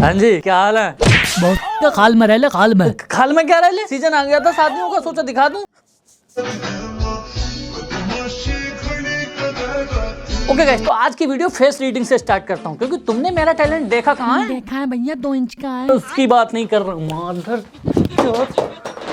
हाँ जी, क्या हाल है? बहुत खाल में रह खाल में। खाल में क्या रह? सीजन आ गया था शादियों का, सोचा दिखा दूं। ओके गाइस, तो आज की वीडियो फेस रीडिंग से स्टार्ट करता हूँ, क्योंकि तुमने मेरा टैलेंट देखा कहाँ है? देखा है भैया, 2 इंच का है। उसकी बात नहीं कर रहा हूँ माधर।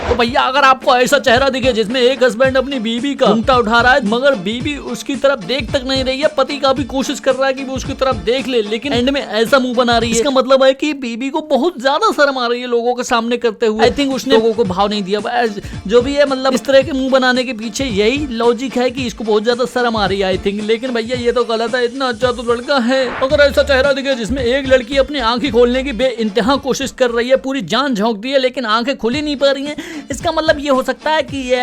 तो भैया अगर आपको ऐसा चेहरा दिखे जिसमें एक हस्बैंड अपनी बीवी का घूंघटा उठा रहा है मगर बीवी उसकी तरफ देख तक नहीं रही है, पति काफी कोशिश कर रहा है कि वो उसकी तरफ देख ले लेकिन एंड में ऐसा मुंह बना रही है, इसका मतलब है कि बीवी को बहुत ज्यादा शर्म आ रही है लोगों के सामने करते हुए। आई थिंक उसने लोगों को भाव नहीं दिया, जो भी है, मतलब इस तरह के मुंह बनाने के पीछे यही लॉजिक है कि इसको बहुत ज्यादा शर्म आ रही है आई थिंक। लेकिन भैया ये तो गलत है, इतना अच्छा तो लड़का है। अगर ऐसा चेहरा दिखे जिसमें एक लड़की अपनी आंखें खोलने की बेइंतहा कोशिश कर रही है, पूरी जान झोंक दी है लेकिन आंखें खुल ही नहीं पा रही है, इसका मतलब ये हो सकता है कि ये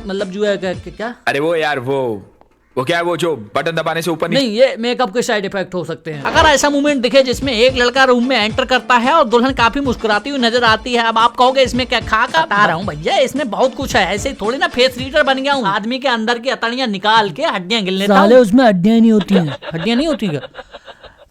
मतलब जो है क्या, अरे वो यार वो क्या है, वो जो बटन दबाने से ऊपर नहीं, ये मेकअप के साइड इफेक्ट हो सकते हैं। अगर ऐसा मूवमेंट दिखे जिसमें एक लड़का रूम में एंटर करता है और दुल्हन काफी मुस्कुराती हुई नजर आती है, अब आप कहोगे इसमें क्या खाका बता रहा हूँ भैया, इसमें बहुत कुछ है, ऐसे थोड़ी ना फेस रीडर बन गया हूँ। आदमी के अंदर की अतड़ियां निकाल के हड्डियां गिन लेता हूं। उसमें हड्डियां नहीं होती हैं। हड्डियां नहीं होती क्या?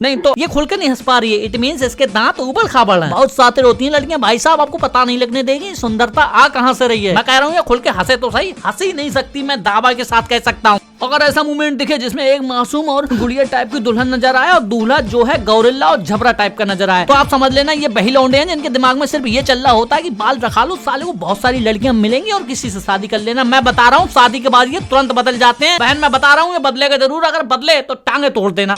नहीं तो ये खुलकर नहीं हंस पा रही है, इट मींस इसके दांत ऊबड़ खाबड़ हैं। बहुत सातिर होती हैं लड़कियां भाई साहब, आपको पता नहीं लगने देगी सुंदरता आ कहां से रही है। मैं कह रहा हूँ ये खुल के हंसे तो सही, हंस ही नहीं सकती, मैं दावा के साथ कह सकता हूँ। अगर ऐसा मूवमेंट दिखे जिसमें एक मासूम और गुड़िया टाइप की दुल्हन नजर आए और दूल्हा जो है गौरिल्ला और झबरा टाइप का नजर आए, तो आप समझ लेना ये वही लौंडे हैं जिनके दिमाग में सिर्फ ये चल रहा होता है कि बाल रखा लो, साले को बहुत सारी लड़कियां मिलेंगी और किसी से शादी कर लेना। मैं बता रहा हूँ शादी के बाद ये तुरंत बदल जाते हैं। बहन मैं बता रहा हूँ ये बदलेगा जरूर, अगर बदले तो टांगे तोड़ देना।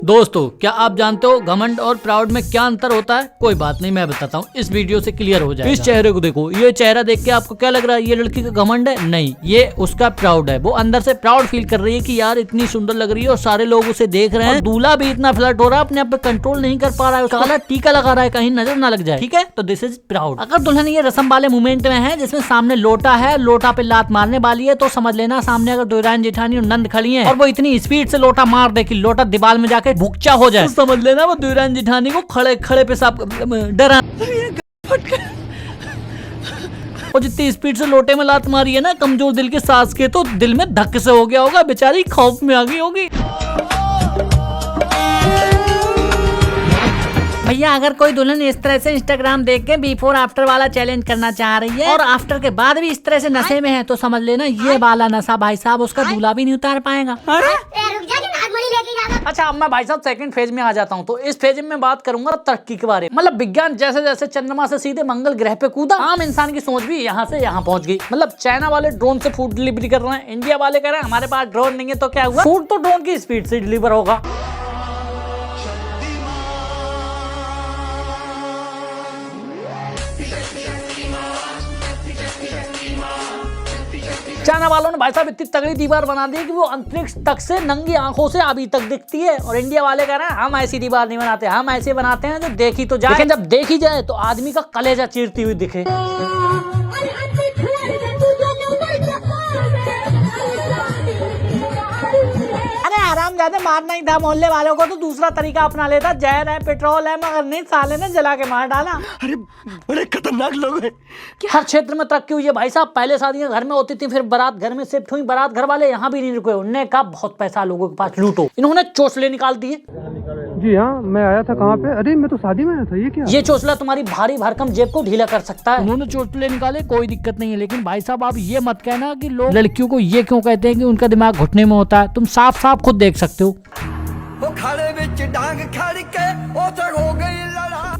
दोस्तों क्या आप जानते हो घमंड और प्राउड में क्या अंतर होता है? कोई बात नहीं, मैं बताता हूँ, इस वीडियो से क्लियर हो जाएगा। इस चेहरे को देखो, ये चेहरा देख के आपको क्या लग रहा है? ये लड़की का घमंड है? नहीं, ये उसका प्राउड है। वो अंदर से प्राउड फील कर रही है कि यार इतनी सुंदर लग रही है और सारे लोग उसे देख रहे हैं। दूल्हा भी इतना फ्लर्ट हो रहा है, अपने आप पे कंट्रोल नहीं कर पा रहा है, काला टीका लगा रहा है कहीं नजर ना लग जाए, ठीक है? तो दिस इज प्राउड। अगर दुल्हन ये रस्म वाले मूवमेंट में है जिसमें सामने लोटा है, लोटा पे लात मारने वाली है, तो समझ लेना सामने अगर दुल्हन जेठानी और नंद खड़ी है और वो इतनी स्पीड से लोटा मार दे कि लोटा दीवार में जाके भुकचा हो जाए, समझ लेना वो दुल्हन जेठानी को खड़े खड़े पेशाब डरा। और जितनी स्पीड से लोटे में लात मारी है ना कमजोर दिल के सास के, तो दिल में धक्के से हो गया होगा, बेचारी खौफ में आ गई होगी। भैया अगर कोई दुल्हन इस तरह से इंस्टाग्राम देख के बिफोर आफ्टर वाला चैलेंज करना चाह रही है और आफ्टर के बाद भी इस तरह से नशे में है, तो समझ लेना ये वाला नशा भाई साहब उसका दूल्हा भी नहीं उतार पाएगा। अच्छा अब मैं भाई साहब सेकंड फेज में आ जाता हूँ। तो इस फेज में मैं बात करूंगा तरक्की के बारे में। मतलब विज्ञान जैसे जैसे चंद्रमा से सीधे मंगल ग्रह पे कूदा, आम इंसान की सोच भी यहाँ से यहाँ पहुंच गई। मतलब चाइना वाले ड्रोन से फूड डिलीवरी कर रहे हैं, इंडिया वाले कह रहे हैं हमारे पास ड्रोन नहीं है तो क्या हुआ, फूड तो ड्रोन की स्पीड से डिलीवर होगा। चाइना वालों ने भाई साहब इतनी तगड़ी दीवार बना दी कि वो अंतरिक्ष तक से नंगी आंखों से अभी तक दिखती है, और इंडिया वाले कह रहे हैं हम ऐसी दीवार नहीं बनाते, हम ऐसे बनाते हैं जो देखी तो जाए, लेकिन जब देखी जाए तो आदमी का कलेजा चीरती हुई दिखे। ज्यादा मारना ही था मोहल्ले वालों को तो दूसरा तरीका अपना लेता, जहर है पेट्रोल है, मगर नहीं साले ने जला के मार डाला। अरे बड़े खतरनाक लोग हैं। हर क्षेत्र में तरक्की हुई है भाई साहब। पहले शादियां घर में होती थी, फिर बारात घर में शिफ्ट हुई, बारात घर वाले यहाँ भी नहीं रुके, उन्होंने कहा बहुत पैसा लोगों के पास लूटो, इन्होंने चोचले निकाल दिए। जी हाँ, मैं आया था कहाँ पे? अरे मैं तो शादी में आया था। ये क्या? ये चोचला तुम्हारी भारी भरकम जेब को ढीला कर सकता है। उन्होंने चोचले निकाले, कोई दिक्कत नहीं है, लेकिन भाई साहब आप ये मत कहना कि लोग लड़कियों को ये क्यों कहते हैं कि उनका दिमाग घुटने में होता है, तुम साफ साफ खुद देख सकते हो।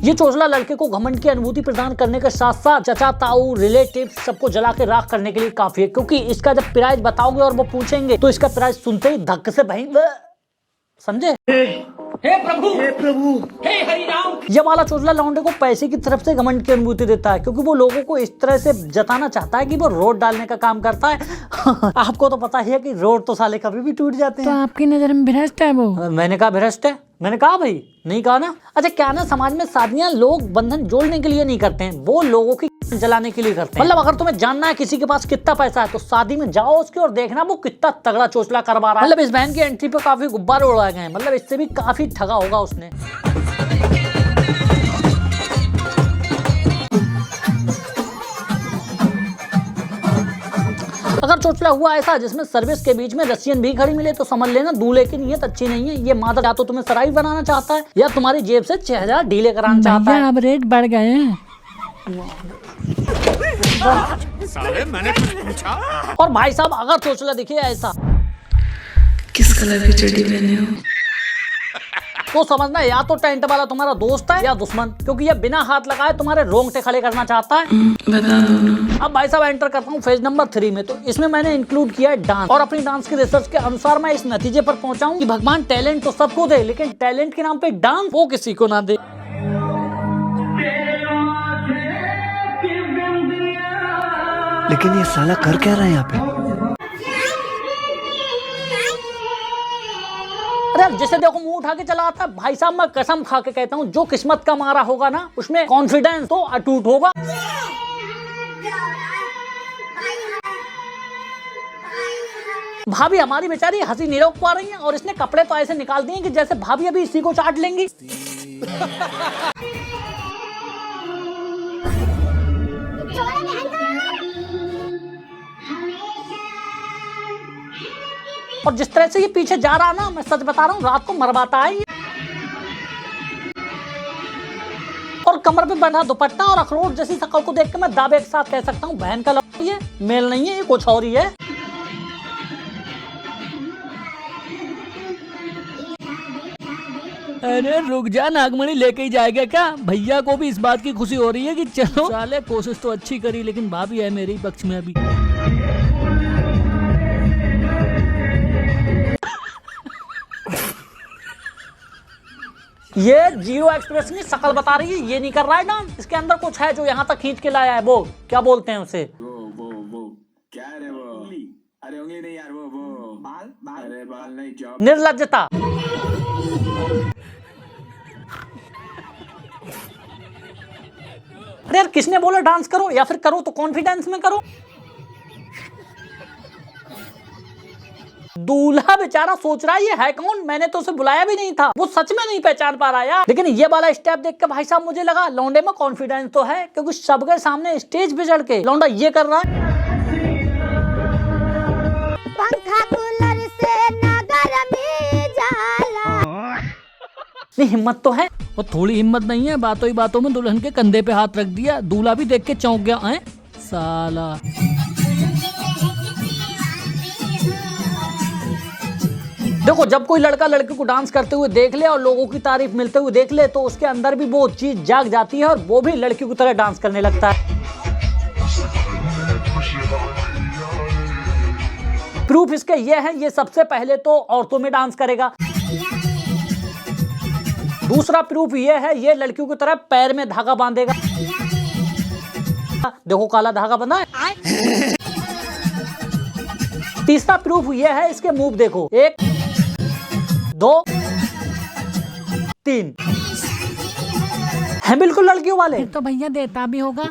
ये चोचला लड़के को घमंड की अनुभूति प्रदान करने के साथ साथ चचा ताऊ रिलेटिव सबको जला के राख करने के लिए काफी है, क्योंकि इसका जब प्राइस बताओगे और वो पूछेंगे तो इसका प्राइस सुनते ही धक्के से भाई समझे। हे प्रभु, हे प्रभु, हे हरि राम। ये वाला चोचला लौंडे को पैसे की तरफ से घमंड की अनुभूति देता है, क्योंकि वो लोगों को इस तरह से जताना चाहता है कि वो रोड डालने का काम करता है। आपको तो पता ही है कि रोड तो साले कभी भी टूट जाते हैं। तो आपकी नजर में भ्रष्ट है वो? मैंने कहा भ्रष्ट है? मैंने कहा भाई नहीं कहा ना। अच्छा क्या ना, समाज में शादियां लोग बंधन जोड़ने के लिए नहीं करते हैं, वो लोगों की जलाने के लिए करते हैं। मतलब अगर तुम्हें जानना है किसी के पास कितना पैसा है तो शादी में जाओ उसके और देखना वो कितना तगड़ा चोचला करवा रहा है। मतलब इस बहन की एंट्री पे काफी गुब्बारे उड़ाए गए हैं, मतलब इससे भी काफी ठगा होगा उसने। अगर चोचला हुआ ऐसा जिसमें सर्विस के बीच में रशियन भी खड़ी मिले तो समझ लेना दूल्हे की नीयत अच्छी नहीं है। ये मादा या तो तुम्हें सराई बनाना चाहता है या तुम्हारी जेब से 6000 ढीले कराना चाहता भैया है। अब रेट बढ़ गए हैं। साले मैंने कुछ पूछा? और भाई साहब अगर चोचला दिखे ऐसा किस कलर की चड्डी पहने हो? तो समझना या तो टेंट वाला तुम्हारा दोस्त है या दुश्मन, क्योंकि ये बिना हाथ लगाए तुम्हारे रोंगटे खड़े करना चाहता है। बता दो ना। अब भाई साहब एंटर करता हूँ फेज नंबर 3 में। तो इसमें मैंने इंक्लूड किया है डांस, और अपनी डांस की रिसर्च के अनुसार मैं इस नतीजे पर पहुंचा हूं कि भगवान टैलेंट तो सबको दे, लेकिन टैलेंट के नाम पे डांस वो किसी को ना दे। लेकिन ये साला कर क्या रहा है यहाँ पे? अरे जैसे देखो मुंह उठा के चला आता है। भाई साहब मैं कसम खा के कहता हूँ जो किस्मत का मारा होगा ना उसमें कॉन्फिडेंस तो अटूट होगा। भाभी हमारी बेचारी हंसी नहीं रोक पा रही है और इसने कपड़े तो ऐसे निकाल दिए कि जैसे भाभी अभी इसी को चाट लेंगी। और जिस तरह से ये पीछे जा रहा ना, मैं सच बता रहा हूँ रात को मरवाता है ये। और कमर पे बंधा दुपट्टा और अखरोट जैसी शक्ल को देख के मैं दावे के साथ कह सकता हूँ बहन का लड़का ये मेल नहीं है, ये कुछ और ही है। अरे रुक जा, नागमणि लेके ही जाएगा क्या? भैया को भी इस बात की खुशी हो रही है कि चलो साले कोशिश तो अच्छी करी, लेकिन भाभी है मेरे ही पक्ष में अभी। ये जीरो एक्सप्रेस की शक्ल बता रही है, ये नहीं कर रहा है डांस। इसके अंदर कुछ है जो यहाँ तक खींच के लाया है। वो क्या बोलते हैं उसे? वो क्या है वो? उंगली? अरे उंगली नहीं यार, वो बाल। अरे बाल नहीं, जॉब। निर्लज्जता। अरे यार किसने बोला डांस करो, या फिर करो तो कॉन्फिडेंस में करो। दूल्हा बेचारा सोच रहा है ये है कौन, मैंने तो उसे बुलाया भी नहीं था। वो सच में नहीं पहचान पा रहा यार। लेकिन ये वाला स्टेप देख के भाई साहब मुझे लगा लौंडे में कॉन्फिडेंस तो है, क्योंकि सबके सामने स्टेज पे चढ़ के लौंडा ये कर रहा है। पंखा कूलर से नगर में जाला। नहीं हिम्मत तो है। वो थोड़ी हिम्मत नहीं है, बातों ही बातों में दुल्हन के कंधे पे हाथ रख दिया। दूल्हा भी देख के चौंक गया है साला। देखो जब कोई लड़का लड़की को डांस करते हुए देख ले और लोगों की तारीफ मिलते हुए देख ले तो उसके अंदर भी वो चीज जाग जाती है और वो भी लड़की की तरह डांस करने लगता है। प्रूफ इसके ये है, ये सबसे पहले तो औरतों में डांस करेगा। दूसरा प्रूफ ये है, ये लड़कियों की तरह पैर में धागा बांधेगा। देखो काला धागा बंधा है। तीसरा प्रूफ ये है, इसके मूव देखो, 1 2 3 है बिल्कुल लड़कियों वाले। फिर तो भैया देता भी होगा।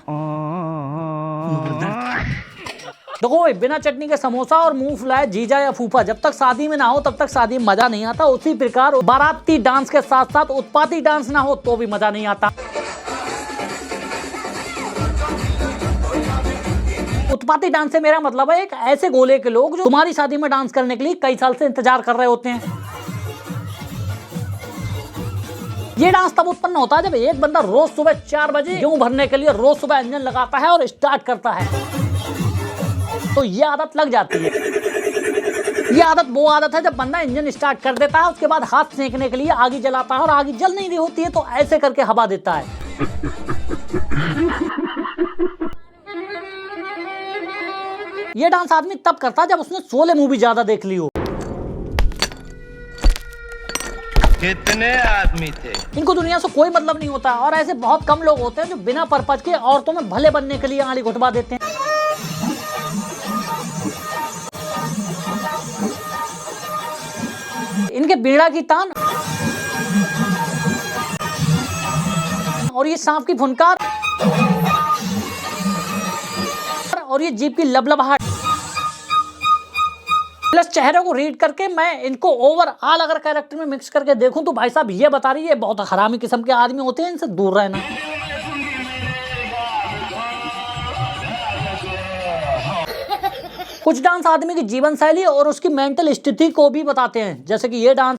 देखो बिना चटनी के समोसा और मुंह फुलाए जीजा या फूफा, जब तक शादी में ना हो तब तक शादी में मजा नहीं आता। उसी प्रकार बाराती डांस के साथ साथ उत्पाती डांस ना हो तो भी मजा नहीं आता। उत्पाती डांस से मेरा मतलब है एक ऐसे गोले के लोग जो तुम्हारी शादी में डांस करने के लिए कई साल से इंतजार कर रहे होते हैं। ये डांस तब उत्पन्न होता है जब एक बंदा रोज सुबह 4 बजे गेहूं भरने के लिए रोज सुबह इंजन लगाता है और स्टार्ट करता है, तो ये आदत लग जाती है। ये आदत वो आदत है जब बंदा इंजन स्टार्ट कर देता है, उसके बाद हाथ सेंकने के लिए आगी जलाता है और आगी जल नहीं रही होती है तो ऐसे करके हवा देता है। ये डांस आदमी तब करता है जब उसने 16 मूवी ज्यादा देख ली हो। कितने आदमी थे? इनको दुनिया से कोई मतलब नहीं होता और ऐसे बहुत कम लोग होते हैं जो बिना पर्पज के औरतों में भले बनने के लिए आड़ी घुटवा देते हैं। इनके बीड़ा की तान और ये सांप की फुनकार और ये जीभ की लबलबाहट प्लस चेहरे को रीड करके मैं इनको ओवरऑल अगर कैरेक्टर में मिक्स करके देखूं तो भाई साहब ये बता रही है बहुत हरामी किस्म के आदमी होते हैं, इनसे दूर रहना। कुछ डांस आदमी की जीवन शैली और उसकी मेंटल स्थिति को भी बताते हैं, जैसे कि ये डांस।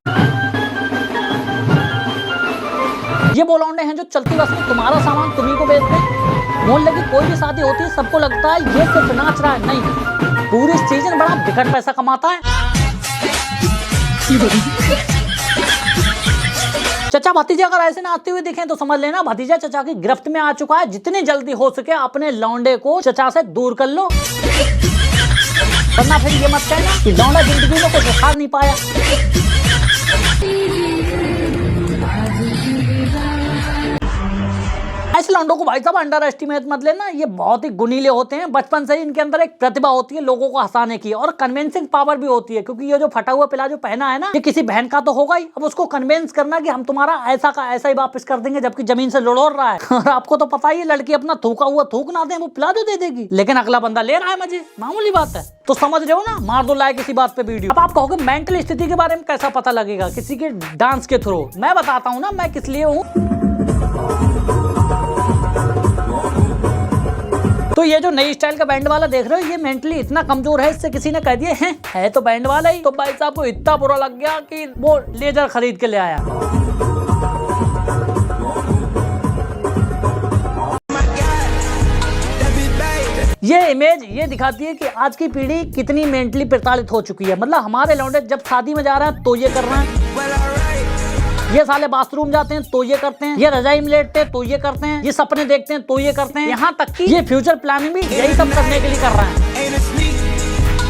ये वो लौंडे हैं जो चलती बस में तुम्हारा सामान तुम्ही को बेचते हैं। मोहल्ले की कोई भी शादी होती है, सबको लगता है ये सिर्फ नाच रहा है, नहीं, पूरी सीजन बड़ा बिकट पैसा कमाता है। चचा भतीजे अगर ऐसे नाचते हुए दिखें तो समझ लेना भतीजा चचा की गिरफ्त में आ चुका है। जितनी जल्दी हो सके अपने लौंडे को चचा से दूर कर लो, वरना फिर ये मत कहना कि लौंडा जिंदगी में कुछ उखाड़ नहीं पाया। ऐसे लौंडों को भाई साहब अंडर एस्टिमेट मत लेना, ये बहुत ही गुनीले होते हैं। बचपन से ही इनके अंदर एक प्रतिभा होती है लोगों को हंसाने की, और कन्विंसिंग पावर भी होती है, क्योंकि ये जो फटा हुआ प्लाजो पहना है ना, ये किसी बहन का तो होगा ही। अब उसको कन्विंस करना कि हम तुम्हारा ऐसा का ऐसा ही वापस कर देंगे, जबकि जमीन से लुढ़ोड़ रहा है। और आपको तो पता ही है, लड़की अपना थूका हुआ थूक ना दे, वो प्लाजो दे देगी, लेकिन अगला बंदा ले रहा है मजे, मामूली बात है। तो समझ रहे हो ना, मार दो लाइक इसी बात पे वीडियो। अब आप कहोगे मेंटल स्थिति के बारे में कैसा पता लगेगा किसी के डांस के थ्रू? मैं बताता हूँ ना मैं किस लिए हूँ। तो ये जो नई स्टाइल का बैंड वाला देख रहे हो, ये मेंटली इतना कमजोर है, इससे किसी ने कह दिया है तो बैंड वाला ही। तो भाई साहब को इतना बुरा लग गया कि वो लेजर खरीद के ले आया। ये इमेज ये दिखाती है कि आज की पीढ़ी कितनी मेंटली प्रताड़ित हो चुकी है। मतलब हमारे लौंडे जब शादी में जा रहे हैं तो ये कर रहे हैं, ये साले बाथरूम जाते हैं तो ये करते हैं, ये रजाई में लेटते हैं तो ये करते हैं, ये सपने देखते हैं तो ये करते हैं, यहाँ तक कि ये फ्यूचर प्लानिंग भी यही सब करने के लिए कर रहे हैं।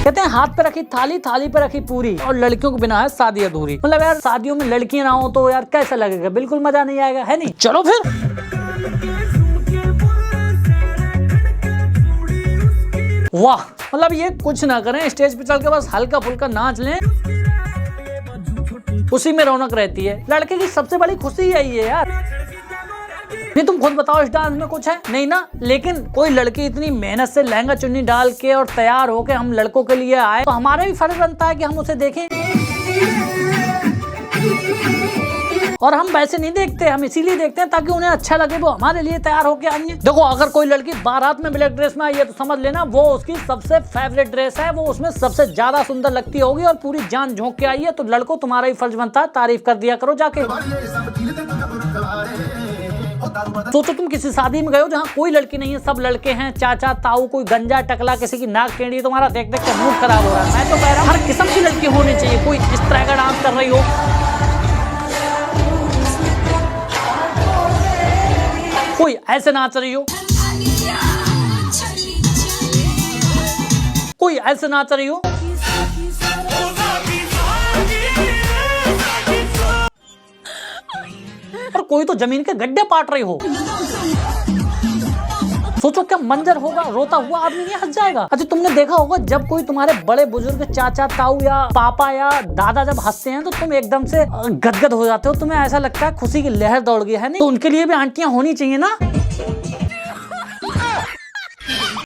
कहते हैं हाथ पे रखी थाली, थाली पे रखी पूरी, और लड़कियों के बिना है शादी अधूरी। मतलब यार शादियों में लड़कियां ना हो तो यार कैसा लगेगा, बिल्कुल मजा नहीं आएगा, है नहीं। चलो फिर वाह, मतलब ये कुछ ना करें, स्टेज पे चल के बस हल्का फुल्का नाच लें, उसी में रौनक रहती है। लड़के की सबसे बड़ी खुशी यही है यार। नहीं तुम खुद बताओ इस डांस में कुछ है नहीं ना, लेकिन कोई लड़की इतनी मेहनत से लहंगा चुन्नी डाल के और तैयार होके हम लड़कों के लिए आए, तो हमारा भी फर्ज बनता है कि हम उसे देखें। और हम वैसे नहीं देखते, हम इसीलिए देखते हैं ताकि उन्हें अच्छा लगे, वो हमारे लिए तैयार होके आई है। देखो अगर कोई लड़की बारात में ब्लैक ड्रेस में आई है तो समझ लेना वो उसकी सबसे फेवरेट ड्रेस है, वो उसमें सबसे ज्यादा सुंदर लगती होगी और पूरी जान झोंक के आई है। तो लड़कों तुम्हारा ही फर्ज बनता है तारीफ कर दिया करो जाके। सोचो तुम किसी शादी में गए हो जहाँ कोई लड़की नहीं है, सब लड़के हैं, चाचा ताऊ, कोई गंजा टकला, किसी की नाक टेढ़ी, तुम्हारा देख देख के मूड खराब हो रहा है। मैं तो कह रहा हूँ हर किस्म की लड़की होनी चाहिए, कोई इस तरह का डांस कर रही हो, कोई ऐसे नाच रही हो, कोई ऐसे नाच रही हो, और कोई तो जमीन के गड्ढे पाट रही हो। सोचो क्या मंजर होगा, रोता हुआ आदमी नहीं हंस जाएगा। अच्छा तुमने देखा होगा जब कोई तुम्हारे बड़े बुजुर्ग चाचा ताऊ या पापा या दादा जब हंसते हैं तो तुम एकदम से गदगद हो जाते हो, तुम्हें ऐसा लगता है खुशी की लहर दौड़ गई है। नहीं तो उनके लिए भी आंटियां होनी चाहिए ना।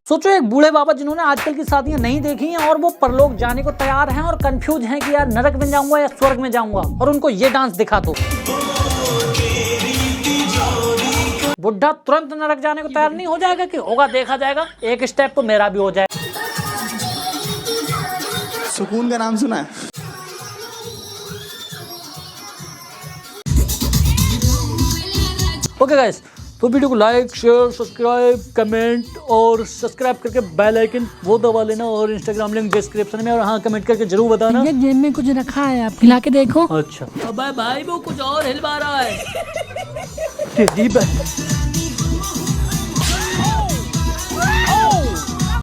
सोचो एक बूढ़े बाबा जिन्होंने आजकल की शादियां नहीं देखी हैं और वो परलोक जाने को तैयार हैं और कंफ्यूज हैं कि यार नरक में जाऊंगा या स्वर्ग में जाऊंगा, और उनको ये डांस दिखा दो, बुढ़ा तुरंत नरक जाने को तैयार नहीं हो जाएगा कि होगा देखा जाएगा, एक स्टेप तो मेरा भी हो जाए। सुकून का नाम सुना है? ओके गाइस, तो वीडियो को लाइक शेयर सब्सक्राइब कमेंट और सब्सक्राइब करके बेल आइकन वो दबा लेना, और इंस्टाग्राम लिंक डिस्क्रिप्शन में, और हाँ कमेंट करके जरूर बताना। ये जेब में कुछ रखा है, आप खिला के देखो। अच्छा भाई वो कुछ और हिलवा रहा है।